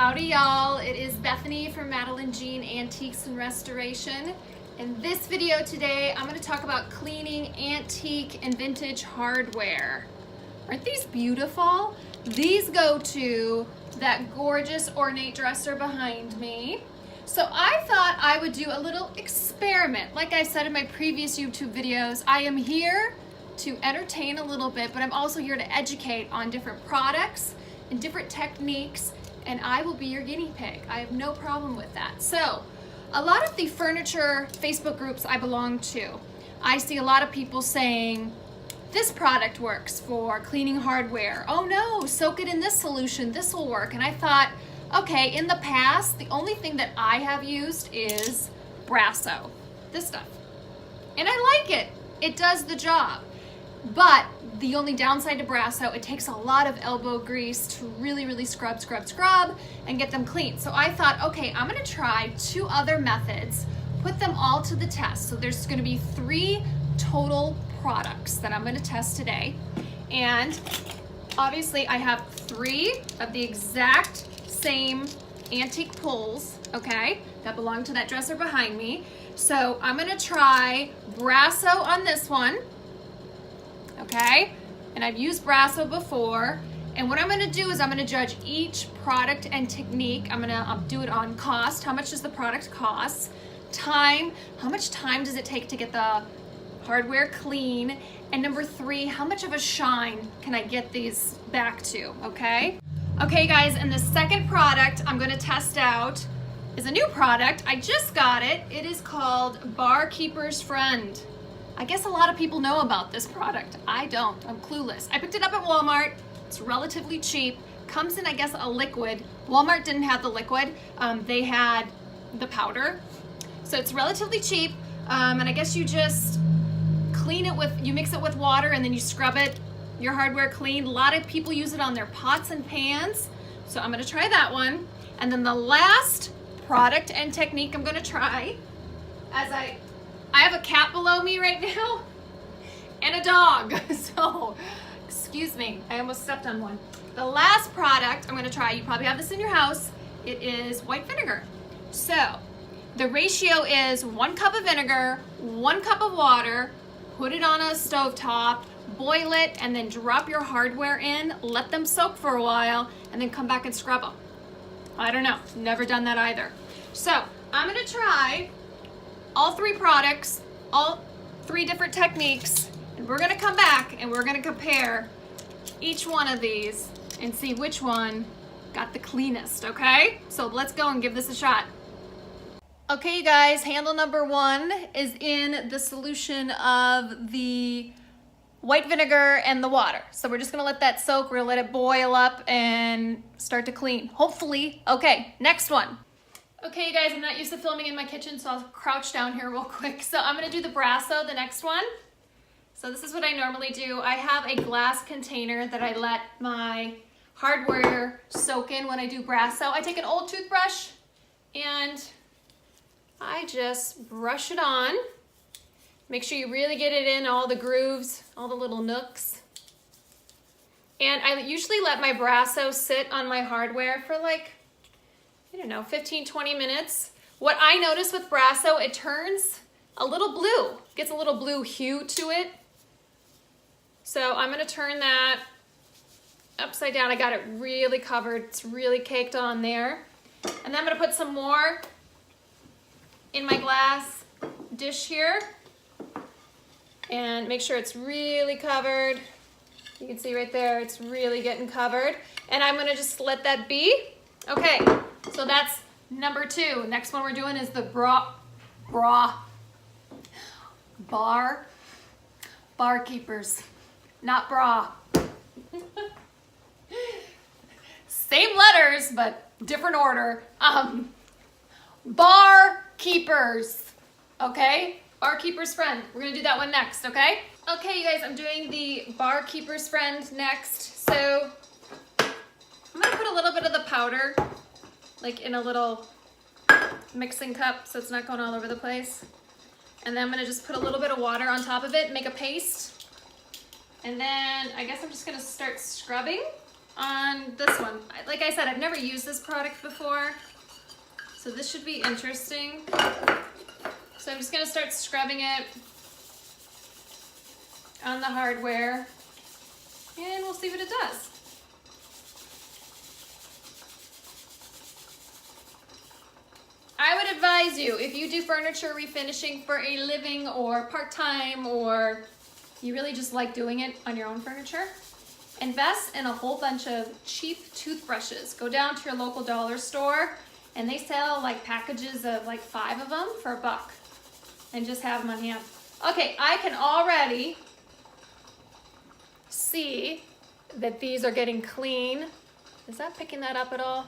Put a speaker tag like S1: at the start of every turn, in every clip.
S1: Howdy y'all, it is Bethany from Madeline Jean Antiques and Restoration. In this video today, I'm going to talk about cleaning antique and vintage hardware. Aren't these beautiful? These go to that gorgeous ornate dresser behind me. So I thought I would do a little experiment. Like I said in my previous YouTube videos, I am here to entertain a little bit, but I'm also here to educate on different products and different techniques, and I will be your guinea pig. I have no problem with that. So, a lot of the furniture Facebook groups I belong to, I see a lot of people saying, this product works for cleaning hardware. Oh no, soak it in this solution, this will work. And I thought, okay, in the past, the only thing that I have used is Brasso, this stuff. And I like it, it does the job. But the only downside to Brasso, it takes a lot of elbow grease to really scrub and get them clean. So I thought, okay, I'm gonna try two other methods, put them all to the test. So there's gonna be 3 total products that I'm gonna test today. And obviously I have 3 of the exact same antique pulls, okay, that belong to that dresser behind me. So I'm gonna try Brasso on this one. Okay, and I've used Brasso before, and what I'm going to do is I'm going to judge each product and technique. I'm going to do it on cost. How much does the product cost? Time. How much time does it take to get the hardware clean? And number 3, how much of a shine can I get these back to? Okay. Okay, guys, and the second product I'm going to test out is a new product. I just got it. It is called Barkeeper's Friend. I guess a lot of people know about this product. I don't, I'm clueless. I picked it up at Walmart. It's relatively cheap. Comes in, I guess, a liquid. Walmart didn't have the liquid. They had the powder. So it's relatively cheap. And I guess you just clean it with, you mix it with water and then you scrub it, your hardware clean. A lot of people use it on their pots and pans. So I'm gonna try that one. And then the last product and technique I'm gonna try, as I have a cat below me right now and a dog, so excuse me, I almost stepped on one. The last product I'm gonna try, you probably have this in your house, it is white vinegar. So the ratio is 1 cup of vinegar, 1 cup of water, put it on a stovetop, boil it, and then drop your hardware in, let them soak for a while, and then come back and scrub them. I don't know, never done that either. So I'm gonna try all 3 products, all 3 different techniques, and we're gonna come back and we're gonna compare each one of these and see which one got the cleanest, okay? So let's go and give this a shot. Okay, you guys, handle number 1 is in the solution of the white vinegar and the water. So we're just gonna let that soak, we're gonna let it boil up and start to clean, hopefully. Okay, next one. Okay, you guys, I'm not used to filming in my kitchen, so I'll crouch down here real quick. So I'm gonna do the Brasso, the next one. So this is what I normally do. I have a glass container that I let my hardware soak in when I do Brasso. I take an old toothbrush and I just brush it on. Make sure you really get it in all the grooves, all the little nooks. And I usually let my Brasso sit on my hardware for like, I don't know, 15, 20 minutes. What I notice with Brasso, it turns a little blue, gets a little blue hue to it. So I'm gonna turn that upside down. I got it really covered, it's really caked on there. And then I'm gonna put some more in my glass dish here and make sure it's really covered. You can see right there, it's really getting covered. And I'm gonna just let that be. Okay. So that's number 2. Next one we're doing is the Barkeepers, not bra. Same letters, but different order. Barkeepers, okay? Barkeeper's Friend. We're gonna do that one next, okay? Okay, you guys, I'm doing the Barkeeper's Friend next. So I'm gonna put a little bit of the powder like in a little mixing cup so it's not going all over the place. And then I'm gonna just put a little bit of water on top of it, make a paste. And then I guess I'm just gonna start scrubbing. on this one. Like I said, I've never used this product before, so this should be interesting. So I'm just gonna start scrubbing it on the hardware, and we'll see what it does. I would advise you, if you do furniture refinishing for a living or part-time, or you really just like doing it on your own furniture, invest in a whole bunch of cheap toothbrushes. Go down to your local dollar store and they sell like packages of like 5 of them for $1 and just have them on hand. Okay, I can already see that these are getting clean. Is that picking that up at all?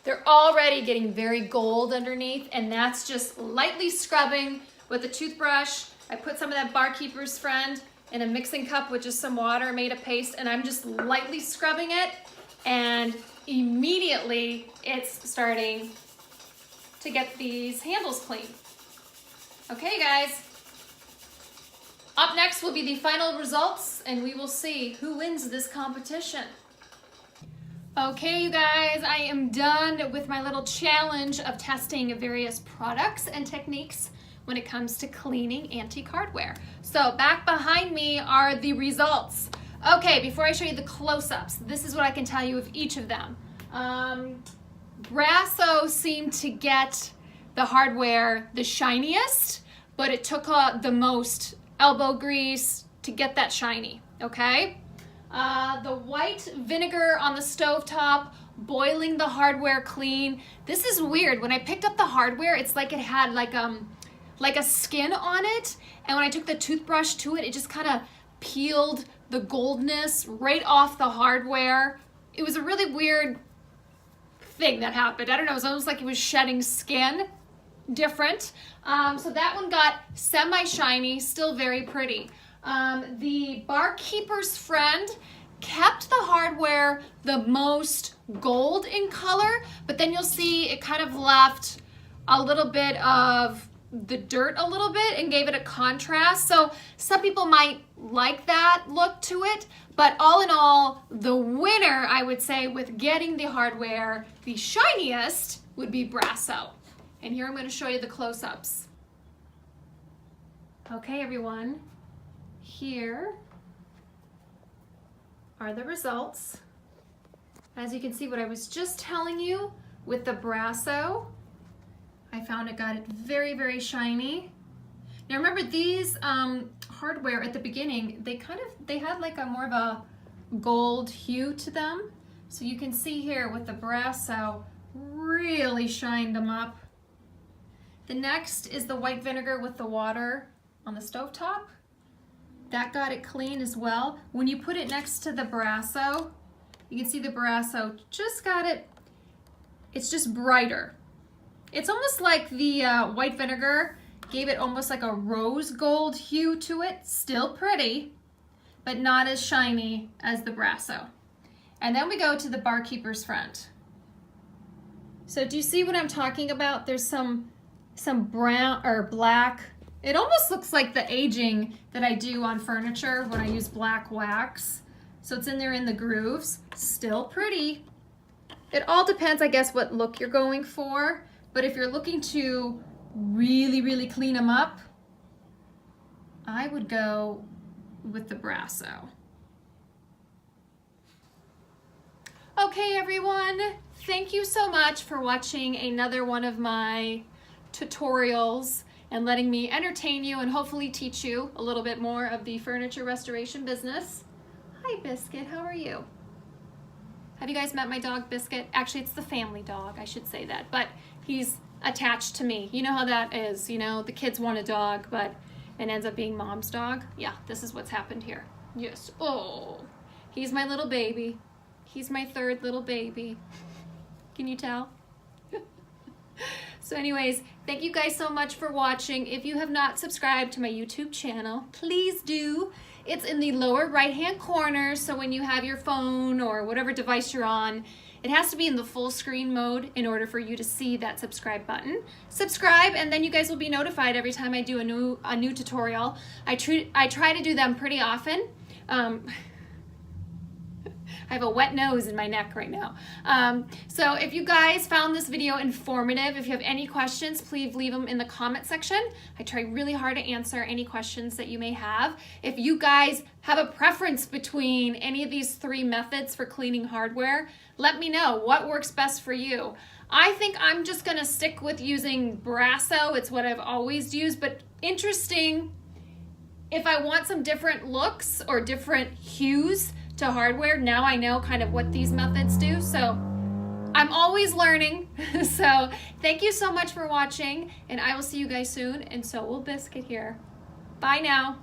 S1: They're already getting very gold underneath, and that's just lightly scrubbing with a toothbrush. I put some of that Barkeeper's Friend in a mixing cup with just some water, made a paste, and I'm just lightly scrubbing it, and immediately it's starting to get these handles clean. Okay, guys. Up next will be the final results, and we will see who wins this competition. Okay, you guys, I am done with my little challenge of testing various products and techniques when it comes to cleaning antique hardware. So back behind me are the results. Okay, before I show you the close-ups, this is what I can tell you of each of them. Brasso seemed to get the hardware the shiniest, but it took the most elbow grease to get that shiny, okay? The white vinegar on the stovetop, boiling the hardware clean. This is weird. When I picked up the hardware, it's like it had like a skin on it, and when I took the toothbrush to it, it just kind of peeled the goldness right off the hardware. It was a really weird thing that happened. I don't know, it was almost like it was shedding skin. Different. So that one got semi-shiny, still very pretty. The Barkeeper's Friend kept the hardware the most gold in color, but then you'll see it kind of left a little bit of the dirt a little bit and gave it a contrast. So some people might like that look to it, but all in all, the winner, I would say, with getting the hardware the shiniest would be Brasso. And here I'm going to show you the close-ups. Okay, everyone, here are the results. As you can see, what I was just telling you with the Brasso, I found it got it very, very shiny. Now remember, these hardware at the beginning, they had like a more of a gold hue to them. So you can see here with the Brasso, really shined them up. The next is the white vinegar with the water on the stovetop. That got it clean as well. When you put it next to the Brasso, you can see the Brasso just got it, it's just brighter. It's almost like the white vinegar gave it almost like a rose gold hue to it. Still pretty, but not as shiny as the Brasso. And then we go to the Barkeeper's Friend. So do you see what I'm talking about? There's some brown or black. It almost looks like the aging that I do on furniture when I use black wax. So it's in there in the grooves. Still pretty. It all depends, I guess, what look you're going for. But if you're looking to really, really clean them up, I would go with the Brasso. Okay, everyone. Thank you so much for watching another one of my tutorials and letting me entertain you and hopefully teach you a little bit more of the furniture restoration business. Hi, Biscuit, how are you? Have you guys met my dog, Biscuit? Actually, it's the family dog, I should say that, but he's attached to me. You know how that is, you know, the kids want a dog, but it ends up being mom's dog. Yeah, this is what's happened here. Yes, oh, he's my little baby. He's my third little baby. Can you tell? So anyways, thank you guys so much for watching. If you have not subscribed to my YouTube channel, please do. It's in the lower right-hand corner, so when you have your phone or whatever device you're on, it has to be in the full screen mode in order for you to see that subscribe button. Subscribe, and then you guys will be notified every time I do a new tutorial. I try to do them pretty often. I have a wet nose in my neck right now. So if you guys found this video informative, if you have any questions, please leave them in the comment section. I try really hard to answer any questions that you may have. If you guys have a preference between any of these 3 methods for cleaning hardware, let me know what works best for you. I think I'm just gonna stick with using Brasso. It's what I've always used, but interesting, if I want some different looks or different hues to hardware, now I know kind of what these methods do. So I'm always learning. So thank you so much for watching, and I will see you guys soon, and so will Biscuit here. Bye now.